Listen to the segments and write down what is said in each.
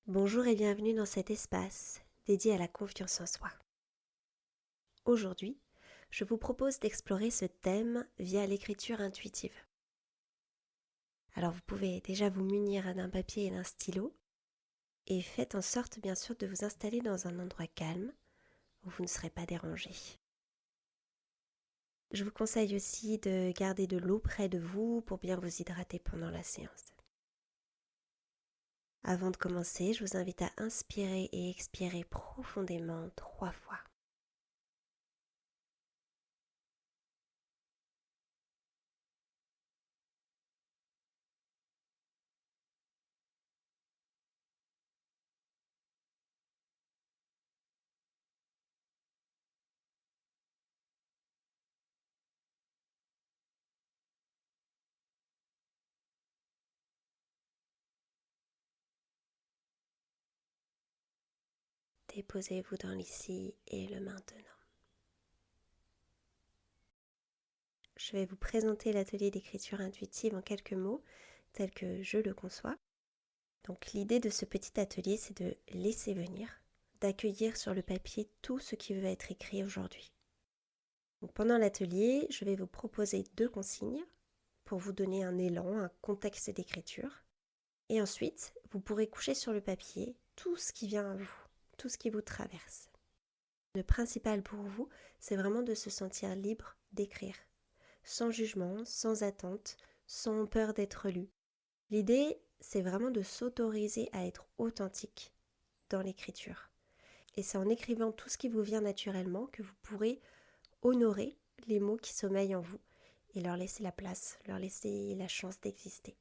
Bonjour et bienvenue dans cet espace dédié à la confiance en soi. Aujourd'hui, je vous propose d'explorer ce thème via l'écriture intuitive. Alors vous pouvez déjà vous munir d'un papier et d'un stylo et faites en sorte bien sûr de vous installer dans un endroit calme où vous ne serez pas dérangé. Je vous conseille aussi de garder de l'eau près de vous pour bien vous hydrater pendant la séance. Avant de commencer, je vous invite à inspirer et expirer profondément 3 fois. Déposez-vous dans l'ici et le maintenant. Je vais vous présenter l'atelier d'écriture intuitive en quelques mots, tel que je le conçois. Donc l'idée de ce petit atelier, c'est de laisser venir, d'accueillir sur le papier tout ce qui veut être écrit aujourd'hui. Donc pendant l'atelier, je vais vous proposer 2 consignes pour vous donner un élan, un contexte d'écriture. Et ensuite, vous pourrez coucher sur le papier tout ce qui vient à vous, tout ce qui vous traverse. Le principal pour vous, c'est vraiment de se sentir libre d'écrire, sans jugement, sans attente, sans peur d'être lu. L'idée, c'est vraiment de s'autoriser à être authentique dans l'écriture. Et c'est en écrivant tout ce qui vous vient naturellement que vous pourrez honorer les mots qui sommeillent en vous et leur laisser la place, leur laisser la chance d'exister.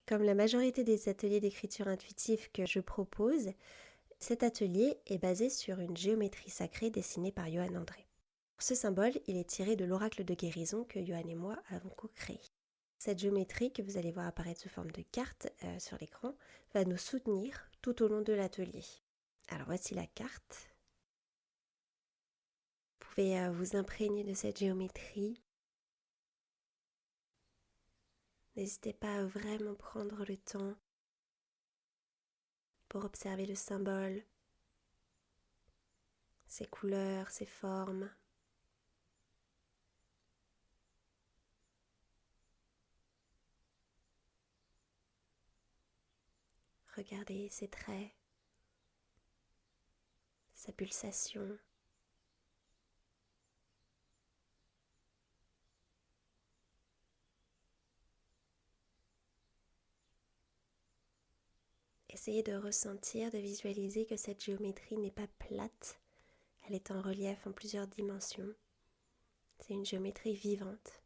Comme la majorité des ateliers d'écriture intuitive que je propose, cet atelier est basé sur une géométrie sacrée dessinée par Johan André. Ce symbole, il est tiré de l'oracle de guérison que Johan et moi avons co-créé. Cette géométrie que vous allez voir apparaître sous forme de carte sur l'écran va nous soutenir tout au long de l'atelier. Alors voici la carte. Vous pouvez vous imprégner de cette géométrie. N'hésitez pas à vraiment prendre le temps pour observer le symbole, ses couleurs, ses formes. Regardez ses traits, sa pulsation. Essayez de ressentir, de visualiser que cette géométrie n'est pas plate, elle est en relief en plusieurs dimensions. C'est une géométrie vivante.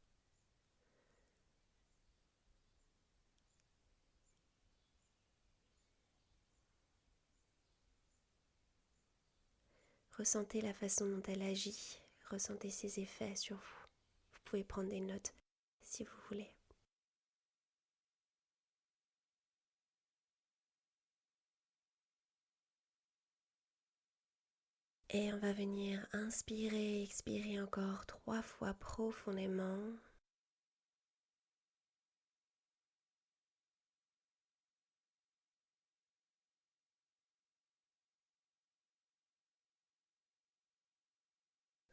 Ressentez la façon dont elle agit, ressentez ses effets sur vous. Vous pouvez prendre des notes si vous voulez. Et on va venir inspirer, expirer encore 3 fois profondément.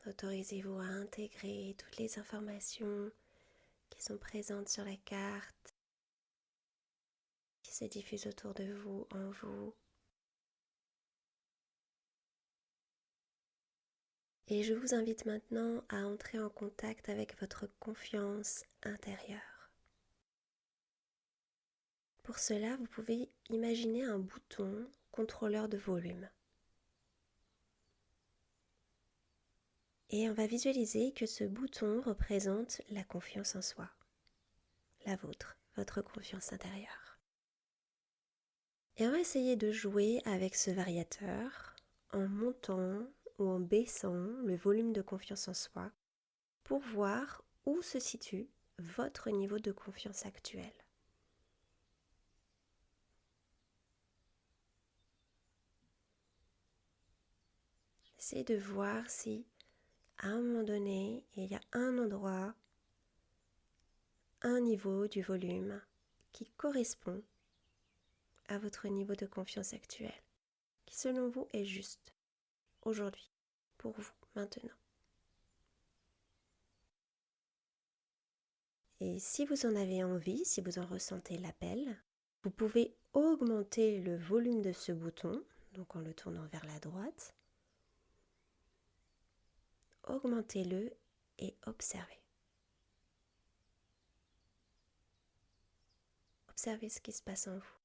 Autorisez-vous à intégrer toutes les informations qui sont présentes sur la carte, qui se diffusent autour de vous, en vous. Et je vous invite maintenant à entrer en contact avec votre confiance intérieure. Pour cela, vous pouvez imaginer un bouton contrôleur de volume. Et on va visualiser que ce bouton représente la confiance en soi, la vôtre, votre confiance intérieure. Et on va essayer de jouer avec ce variateur en montant ou en baissant le volume de confiance en soi pour voir où se situe votre niveau de confiance actuel. Essayez de voir si, à un moment donné, il y a un endroit, un niveau du volume qui correspond à votre niveau de confiance actuel, qui selon vous est juste, aujourd'hui, pour vous, maintenant. Et si vous en avez envie, si vous en ressentez l'appel, vous pouvez augmenter le volume de ce bouton, donc en le tournant vers la droite. Augmentez-le et observez. Observez ce qui se passe en vous.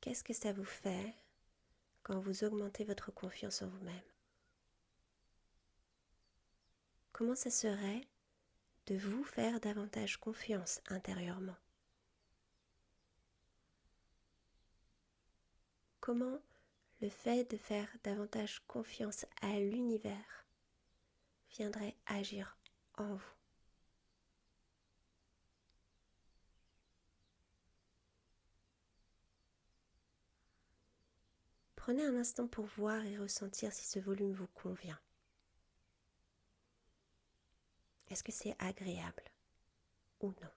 Qu'est-ce que ça vous fait quand vous augmentez votre confiance en vous-même? Comment ça serait de vous faire davantage confiance intérieurement? Comment le fait de faire davantage confiance à l'univers viendrait agir en vous? Prenez un instant pour voir et ressentir si ce volume vous convient. Est-ce que c'est agréable ou non?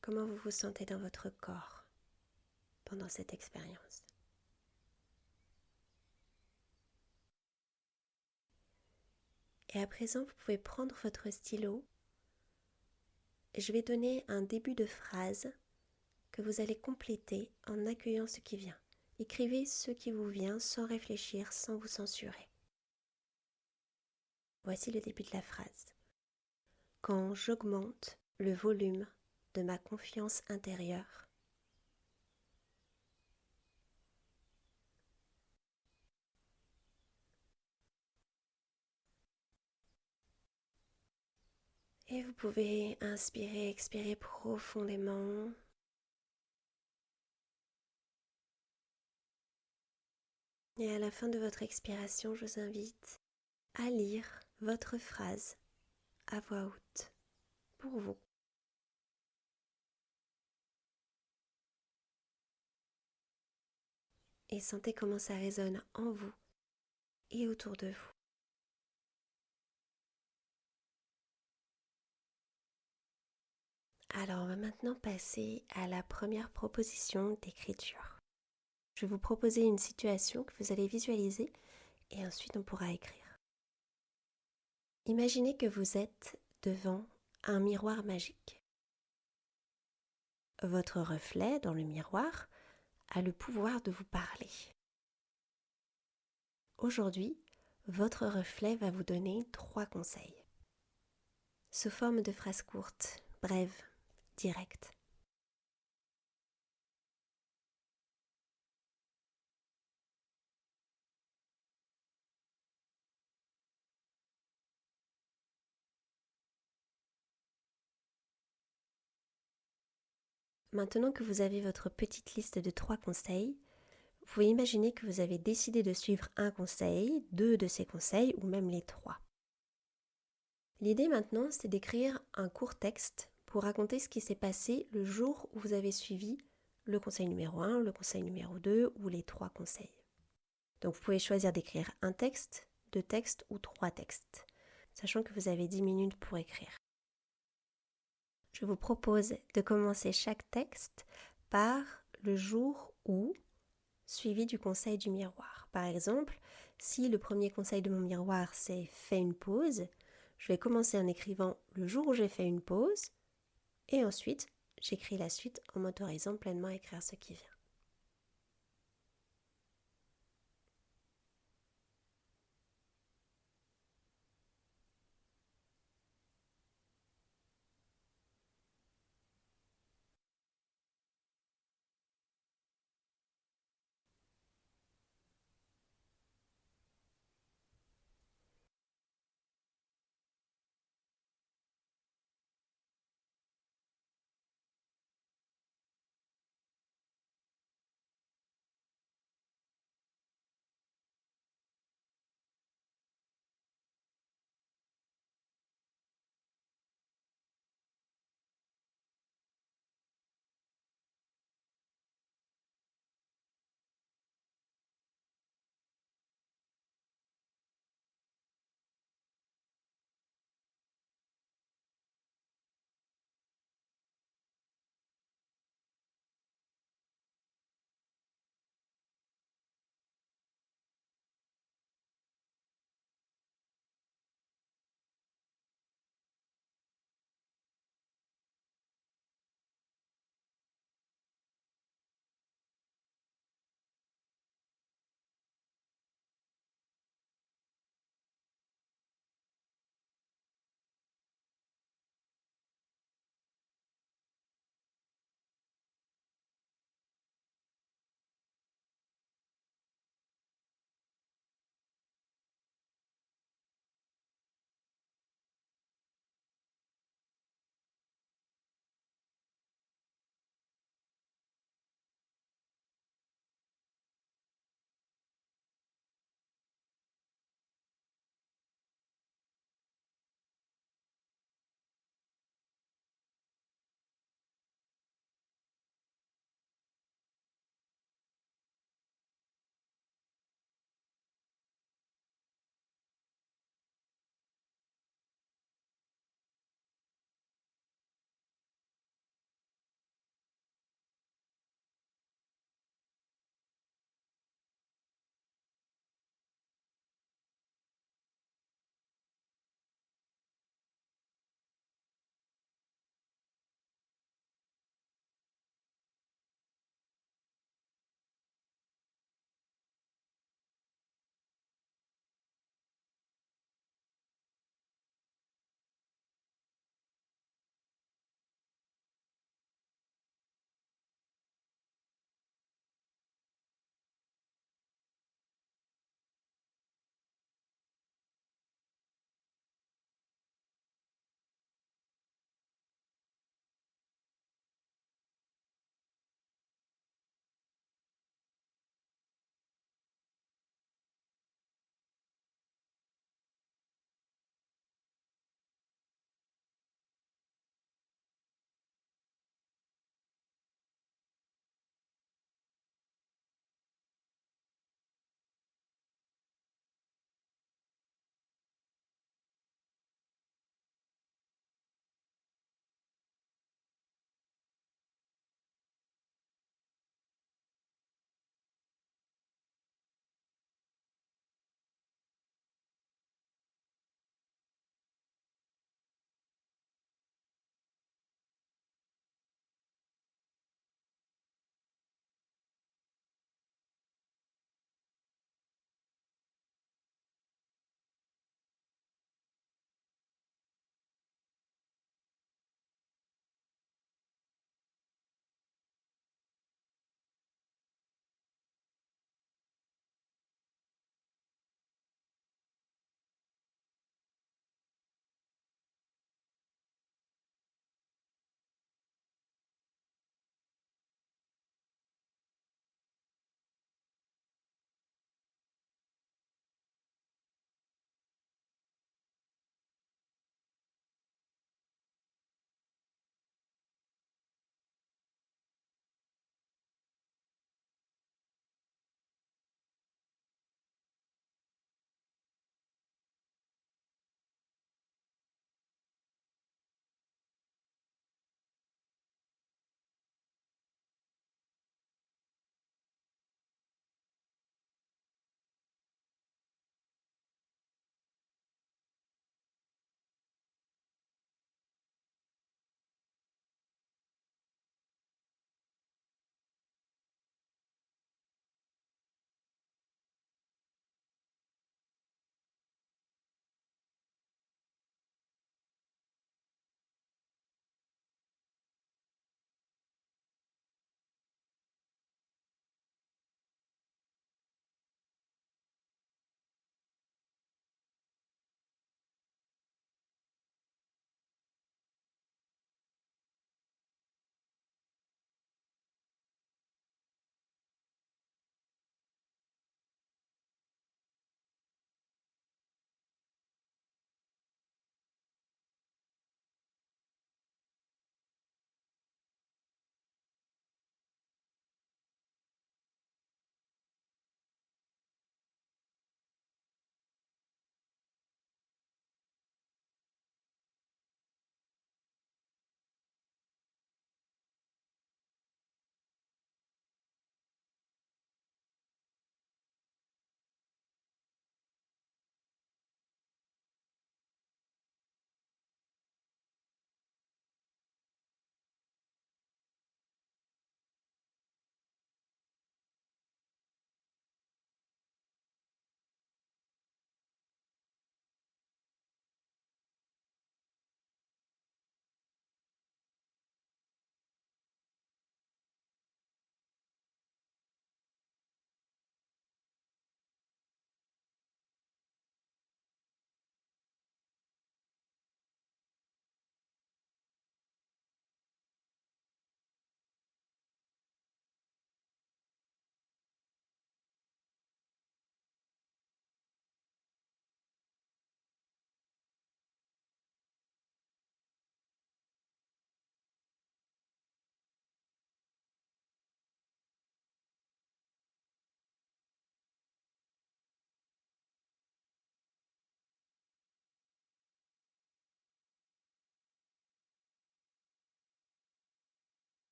Comment vous vous sentez dans votre corps pendant cette expérience? Et à présent, vous pouvez prendre votre stylo et je vais donner un début de phrase que vous allez compléter en accueillant ce qui vient. Écrivez ce qui vous vient sans réfléchir, sans vous censurer. Voici le début de la phrase. Quand j'augmente le volume de ma confiance intérieure, et vous pouvez inspirer, expirer profondément. Et à la fin de votre expiration, je vous invite à lire votre phrase à voix haute pour vous. Et sentez comment ça résonne en vous et autour de vous. Alors, on va maintenant passer à la première proposition d'écriture. Je vais vous proposer une situation que vous allez visualiser et ensuite on pourra écrire. Imaginez que vous êtes devant un miroir magique. Votre reflet dans le miroir a le pouvoir de vous parler. Aujourd'hui, votre reflet va vous donner 3 conseils. Sous forme de phrases courtes, brèves, directes. Maintenant que vous avez votre petite liste de 3 conseils, vous pouvez imaginer que vous avez décidé de suivre un conseil, 2 de ces conseils ou même les 3. L'idée maintenant, c'est d'écrire un court texte pour raconter ce qui s'est passé le jour où vous avez suivi le conseil numéro 1, le conseil numéro 2 ou les 3 conseils. Donc vous pouvez choisir d'écrire un texte, 2 textes ou 3 textes, sachant que vous avez 10 minutes pour écrire. Je vous propose de commencer chaque texte par le jour où, suivi du conseil du miroir. Par exemple, si le premier conseil de mon miroir c'est « fais une pause », je vais commencer en écrivant le jour où j'ai fait une pause et ensuite j'écris la suite en m'autorisant pleinement à écrire ce qui vient.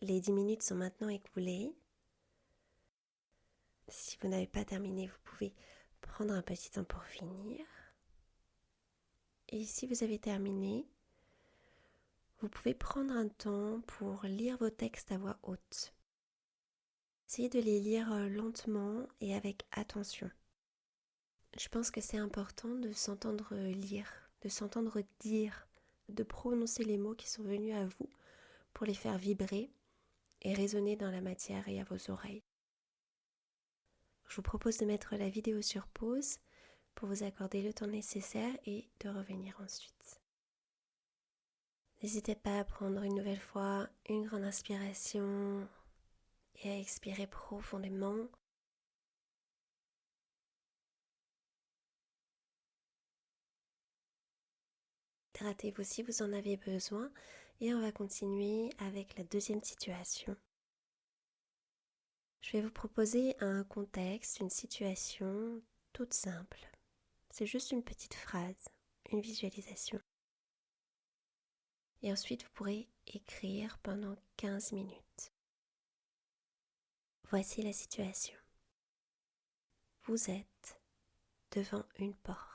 Les 10 minutes sont maintenant écoulées. Si vous n'avez pas terminé, vous pouvez prendre un petit temps pour finir. Et si vous avez terminé, vous pouvez prendre un temps pour lire vos textes à voix haute. Essayez de les lire lentement et avec attention. Je pense que c'est important de s'entendre lire, de s'entendre dire, de prononcer les mots qui sont venus à vous pour les faire vibrer et résonner dans la matière et à vos oreilles. Je vous propose de mettre la vidéo sur pause pour vous accorder le temps nécessaire et de revenir ensuite. N'hésitez pas à prendre une nouvelle fois une grande inspiration et à expirer profondément. Hydratez-vous si vous en avez besoin et on va continuer avec la deuxième situation. Je vais vous proposer un contexte, une situation toute simple. C'est juste une petite phrase, une visualisation. Et ensuite, vous pourrez écrire pendant 15 minutes. Voici la situation. Vous êtes devant une porte.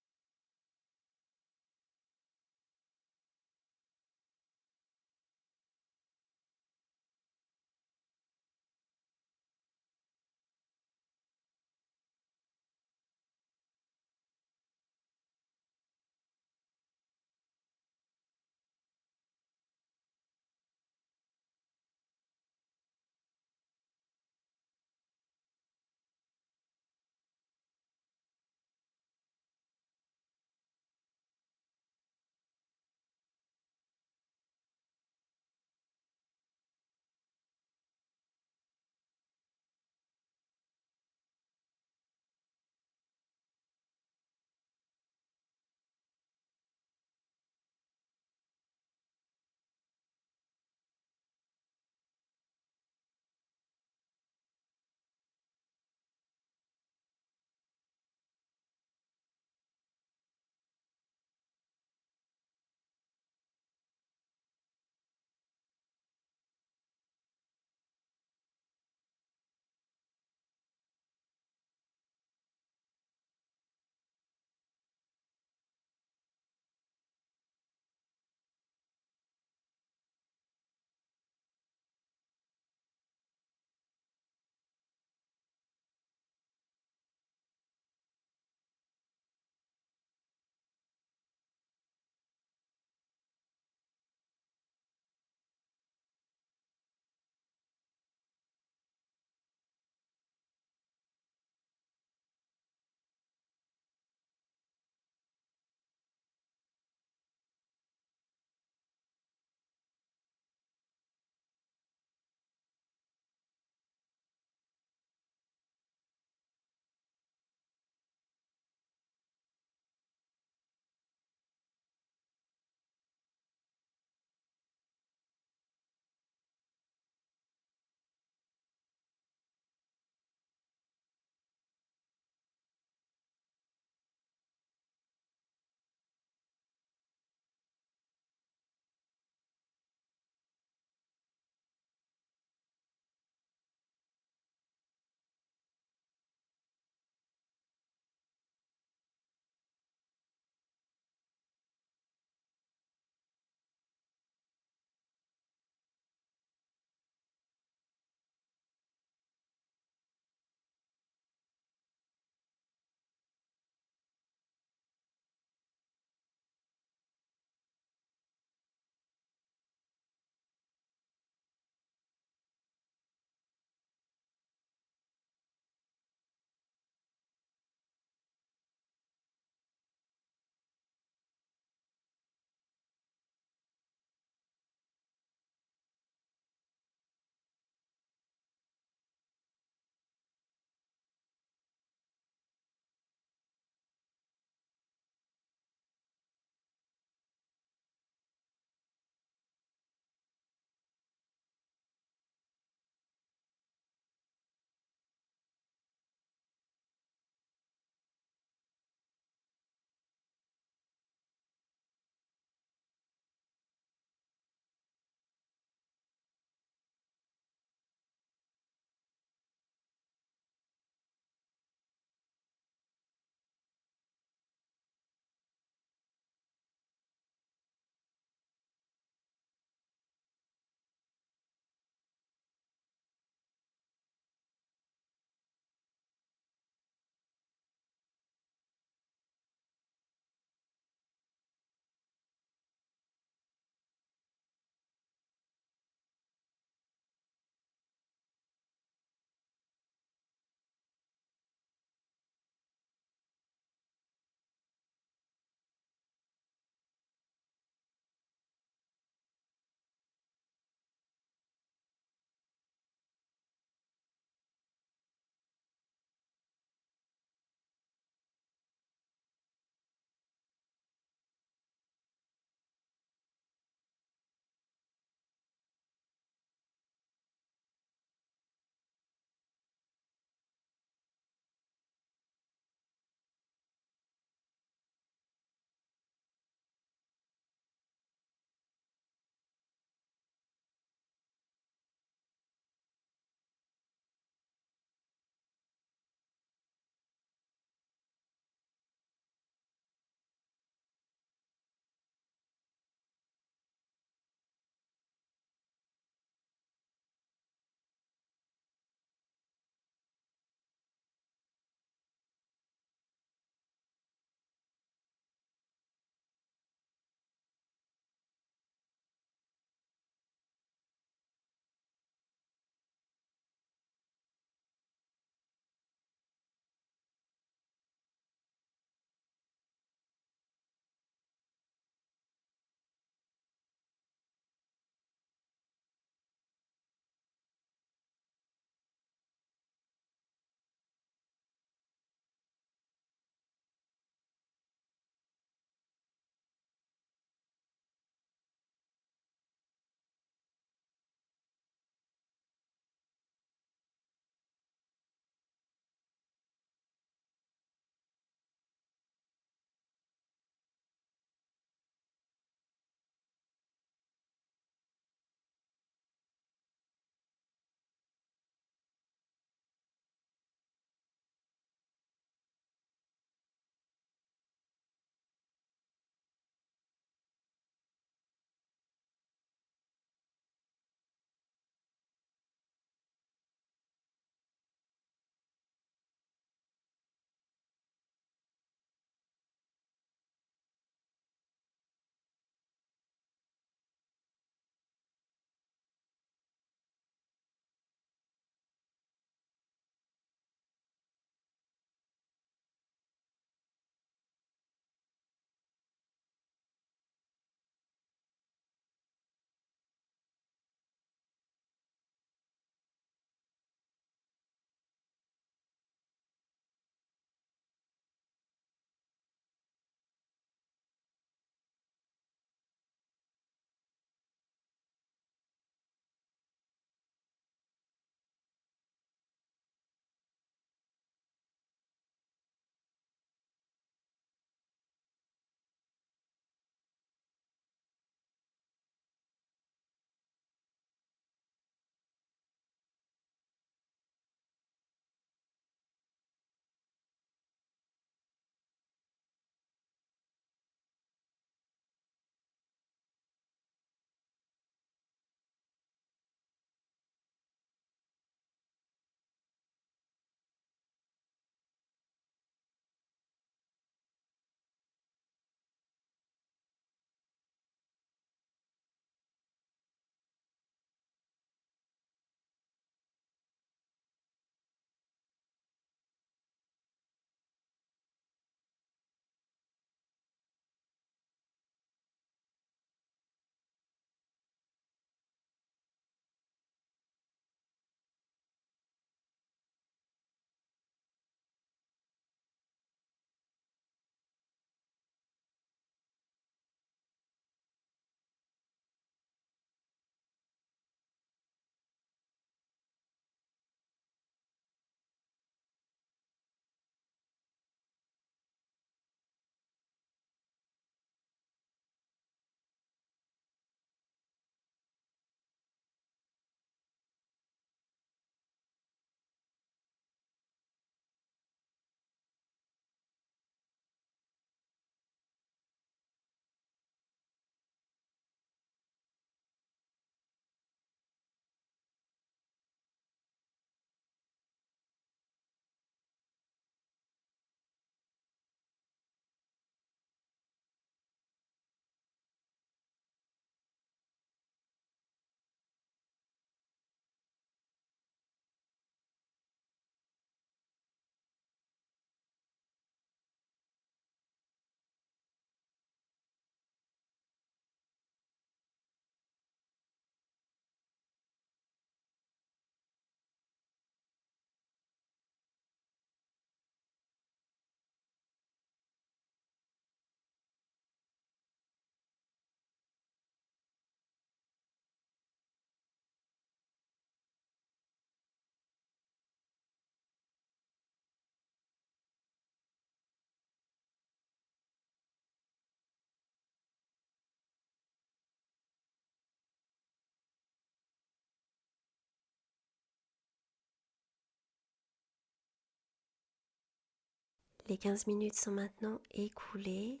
Les 15 minutes sont maintenant écoulées.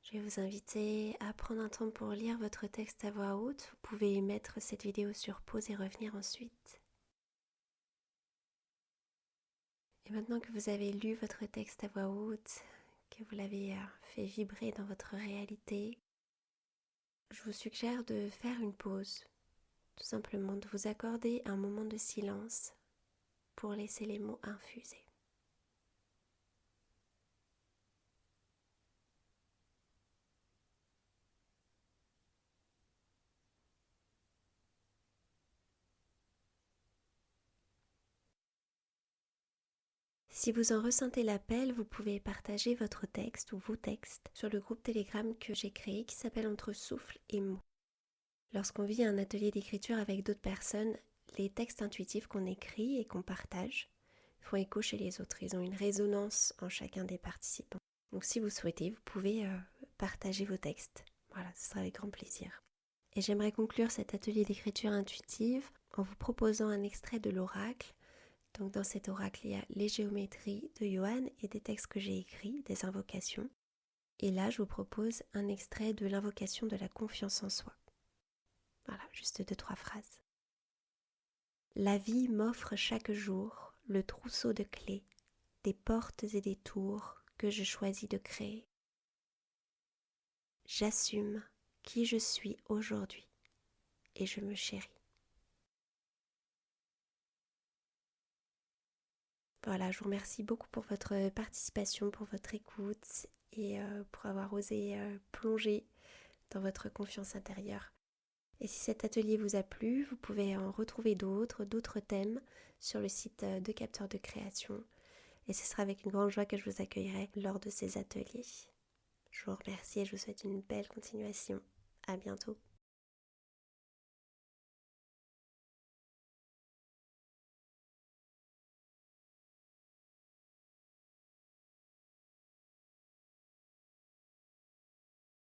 Je vais vous inviter à prendre un temps pour lire votre texte à voix haute. Vous pouvez mettre cette vidéo sur pause et revenir ensuite. Et maintenant que vous avez lu votre texte à voix haute, que vous l'avez fait vibrer dans votre réalité, je vous suggère de faire une pause, tout simplement de vous accorder un moment de silence pour laisser les mots infuser. Si vous en ressentez l'appel, vous pouvez partager votre texte ou vos textes sur le groupe Telegram que j'ai créé qui s'appelle Entre souffle et mots. Lorsqu'on vit un atelier d'écriture avec d'autres personnes, les textes intuitifs qu'on écrit et qu'on partage font écho chez les autres. Ils ont une résonance en chacun des participants. Donc si vous souhaitez, vous pouvez partager vos textes. Voilà, ce sera avec grand plaisir. Et j'aimerais conclure cet atelier d'écriture intuitive en vous proposant un extrait de l'oracle. Donc dans cet oracle, il y a les géométries de Johan et des textes que j'ai écrits, des invocations. Et là, je vous propose un extrait de l'invocation de la confiance en soi. Voilà, juste 2-3 phrases. La vie m'offre chaque jour le trousseau de clés, des portes et des tours que je choisis de créer. J'assume qui je suis aujourd'hui et je me chéris. Voilà, je vous remercie beaucoup pour votre participation, pour votre écoute et pour avoir osé plonger dans votre confiance intérieure. Et si cet atelier vous a plu, vous pouvez en retrouver d'autres thèmes sur le site de Capteur de Création. Et ce sera avec une grande joie que je vous accueillerai lors de ces ateliers. Je vous remercie et je vous souhaite une belle continuation. À bientôt.